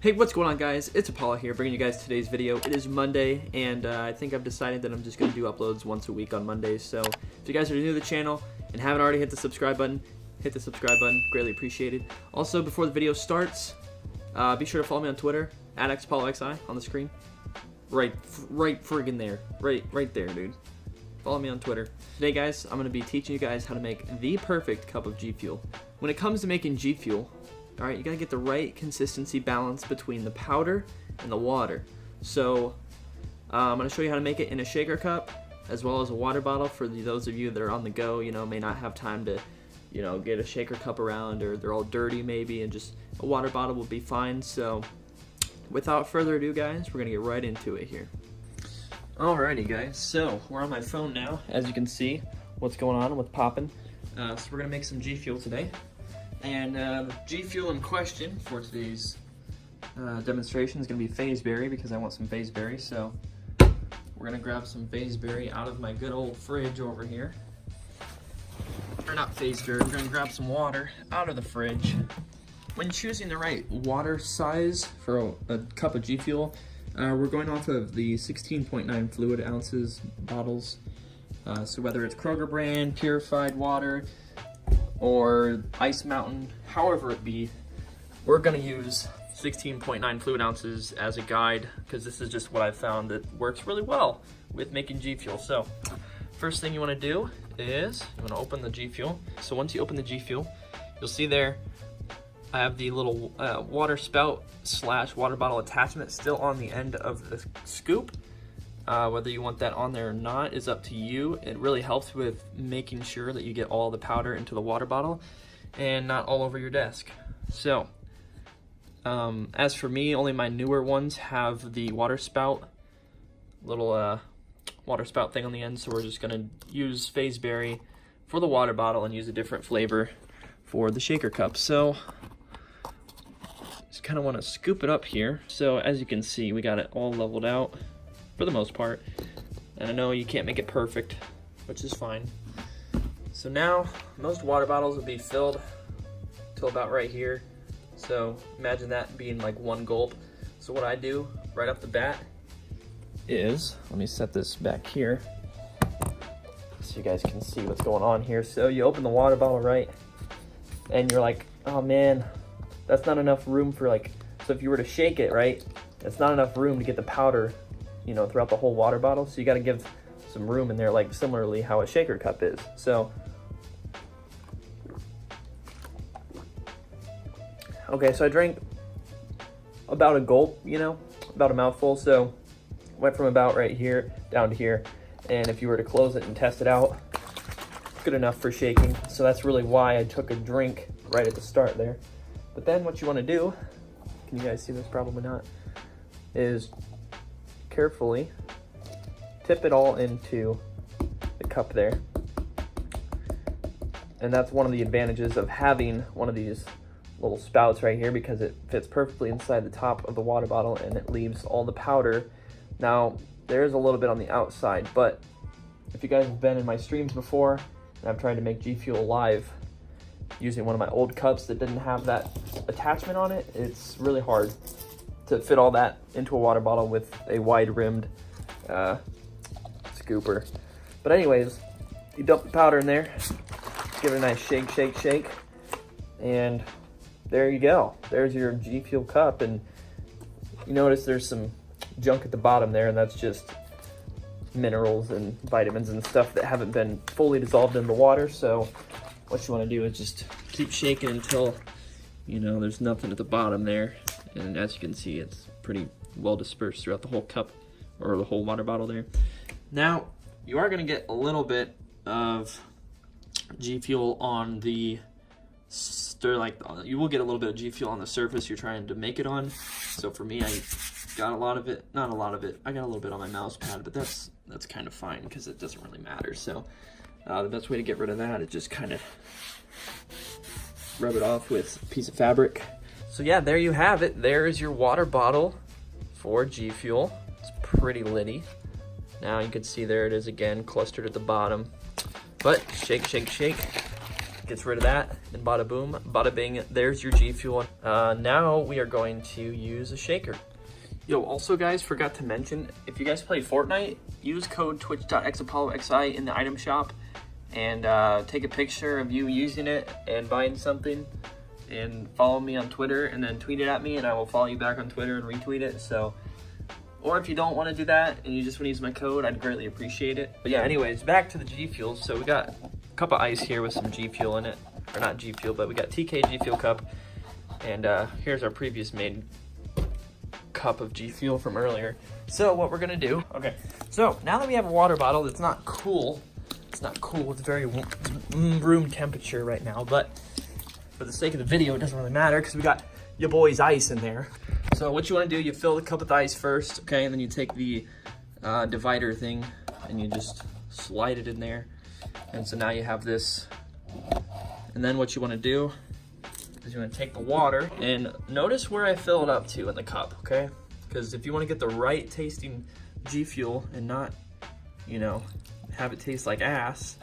Hey, what's going on, guys? It's Apollo here, bringing you guys today's video. It is Monday, and I think I've decided that I'm just going to do uploads once a week on Mondays. So if you guys are new to the channel and haven't already hit the subscribe button, hit the subscribe button. Greatly appreciated. Also, before the video starts, be sure to follow me on Twitter, @XPauloXI on the screen. Right friggin' there. Right there, dude. Follow me on Twitter. Today, guys, I'm going to be teaching you guys how to make the perfect cup of G Fuel. When it comes to making G Fuel, all right, you gotta get the right consistency balance between the powder and the water. So I'm gonna show you how to make it in a shaker cup as well as a water bottle for those of you that are on the go, may not have time to, get a shaker cup around, or they're all dirty maybe, and just a water bottle will be fine. So without further ado, guys, we're gonna get right into it here. Alrighty, guys, so we're on my phone now. As you can see what's going on with popping. So we're gonna make some G Fuel today. And the G Fuel in question for today's demonstration is going to be phaseberry, because I want some phaseberry. So we're going to grab some phaseberry out of my good old fridge over here. Or not phaseberry, we're going to grab some water out of the fridge. When choosing the right water size for a cup of G Fuel, we're going off of the 16.9 fluid ounces bottles. So whether it's Kroger brand, purified water, or Ice Mountain, however it be, we're gonna use 16.9 fluid ounces as a guide, because this is just what I've found that works really well with making G Fuel. So first thing you wanna do is you wanna open the G Fuel. So once you open the G Fuel, you'll see there I have the little water spout / water bottle attachment still on the end of the scoop. Whether you want that on there or not is up to you. It really helps with making sure that you get all the powder into the water bottle and not all over your desk. So, as for me, only my newer ones have the water spout, little water spout thing on the end, so we're just gonna use phaseberry for the water bottle and use a different flavor for the shaker cup. So, just kind of want to scoop it up here. So as you can see, we got it all leveled out for the most part, and I know you can't make it perfect, which is fine. So now most water bottles will be filled till about right here, so imagine that being like one gulp. So what I do right off the bat is, let me set this back here so you guys can see what's going on here. So you open the water bottle, right, and you're like, oh man, that's not enough room for, like, so if you were to shake it, right, it's not enough room to get the powder throughout the whole water bottle. So you got to give some room in there, like similarly how a shaker cup is. So, okay, so I drank about a gulp, about a mouthful. So went from about right here down to here. And if you were to close it and test it out, good enough for shaking. So that's really why I took a drink right at the start there. But then what you want to do, can you guys see this? Probably not, is carefully tip it all into the cup there. And that's one of the advantages of having one of these little spouts right here, because it fits perfectly inside the top of the water bottle and it leaves all the powder. Now there's a little bit on the outside, but if you guys have been in my streams before and I've tried to make G Fuel live using one of my old cups that didn't have that attachment on it, it's really hard to fit all that into a water bottle with a wide-rimmed scooper. But anyways, you dump the powder in there, give it a nice shake, and there you go. There's your G Fuel cup. And you notice there's some junk at the bottom there, and that's just minerals and vitamins and stuff that haven't been fully dissolved in the water. So what you want to do is just keep shaking until there's nothing at the bottom there. And as you can see, it's pretty well dispersed throughout the whole cup, or the whole water bottle there. Now, you are going to get a little bit of G Fuel on the you will get a little bit of G Fuel on the surface you're trying to make it on. So for me, I got a lot of it, not a lot of it. I got a little bit on my mouse pad, but that's kind of fine because it doesn't really matter. So the best way to get rid of that is just kind of rub it off with a piece of fabric. So yeah, there you have it. There is your water bottle for G Fuel. It's pretty litty. Now you can see there it is again, clustered at the bottom. But shake, gets rid of that, and bada boom, bada bing, there's your G Fuel. Now we are going to use a shaker. Yo, also guys, forgot to mention, if you guys play Fortnite, use code twitch.xapolloxi in the item shop, and take a picture of you using it and buying something, and follow me on Twitter, and then tweet it at me, and I will follow you back on Twitter and retweet it. So, or if you don't want to do that and you just want to use my code, I'd greatly appreciate it. But yeah, anyways, back to the G Fuel. So we got a cup of ice here with some G Fuel in it, or not G Fuel, but we got TK G Fuel cup, and here's our previous made cup of G Fuel from earlier. So what we're gonna do, okay, so now that we have a water bottle that's not cool, it's very room temperature right now, but for the sake of the video, it doesn't really matter because we got your boy's ice in there. So what you want to do, you fill the cup with ice first, okay, and then you take the divider thing and you just slide it in there, and so now you have this. And then what you want to do is you want to take the water, and notice where I fill it up to in the cup, okay? Because if you want to get the right tasting G Fuel and not, you know, have it taste like ass,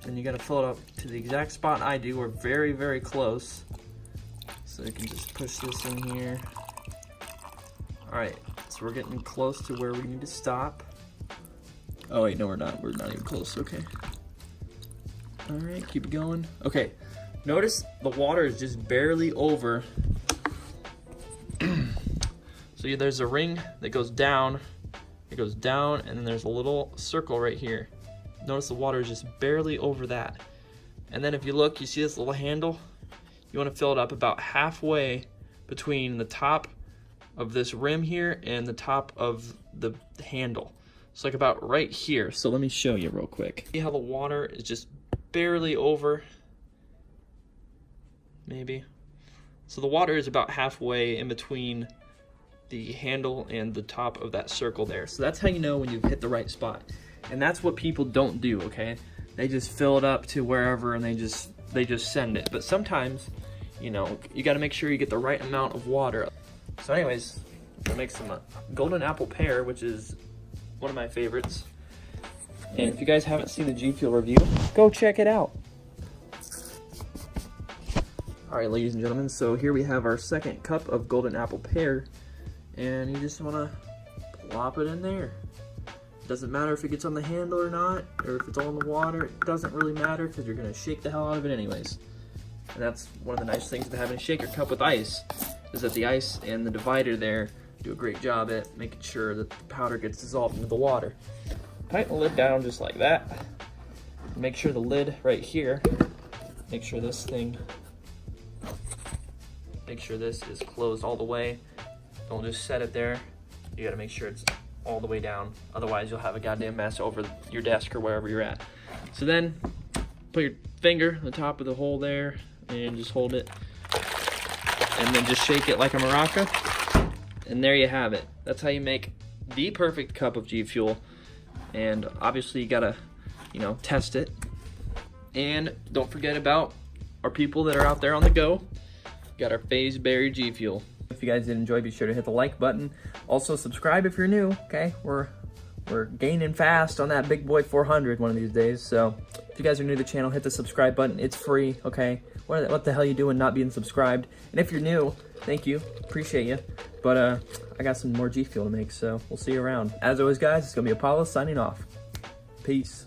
then you got to fill it up to the exact spot I do, or very, very close. So you can just push this in here. All right, so we're getting close to where we need to stop. Oh wait, no, we're not even close, okay. All right, keep it going. Okay, notice the water is just barely over. So there's a ring that goes down, it goes down, and then there's a little circle right here. Notice the water is just barely over that. And then if you look, you see this little handle? You want to fill it up about halfway between the top of this rim here and the top of the handle. It's like about right here. So let me show you real quick. See how the water is just barely over? Maybe. So the water is about halfway in between the handle and the top of that circle there. So that's how you know when you've hit the right spot. And that's what people don't do, okay? They just fill it up to wherever and they just send it. But sometimes, you know, you got to make sure you get the right amount of water. So anyways, I'm gonna make some golden apple pear, which is one of my favorites. And if you guys haven't seen the G Fuel review, go check it out. All right, ladies and gentlemen, so here we have our second cup of golden apple pear, and you just want to plop it in there. Doesn't matter if it gets on the handle or not, or if it's all in the water. It doesn't really matter because you're gonna shake the hell out of it anyways. And that's one of the nice things about having a shaker cup with ice, is that the ice and the divider there do a great job at making sure that the powder gets dissolved into the water. Tighten the lid down just like that. Make sure the lid right here, make sure this is closed all the way. Don't just set it there. You gotta make sure it's all the way down. Otherwise you'll have a goddamn mess over your desk or wherever you're at. So then put your finger on the top of the hole there and just hold it. And then just shake it like a maraca. And there you have it. That's how you make the perfect cup of G Fuel. And obviously you gotta, you know, test it. And don't forget about our people that are out there on the go. Got our phase berry G Fuel. If you guys did enjoy, be sure to hit the like button. Also subscribe if you're new, okay? We're gaining fast on that big boy 400 one of these days. So if you guys are new to the channel, hit the subscribe button. It's free, okay? What the hell you doing not being subscribed? And if you're new, thank you, appreciate you. But I got some more G Fuel to make, so we'll see you around. As always, guys, it's gonna be Apollo signing off. Peace.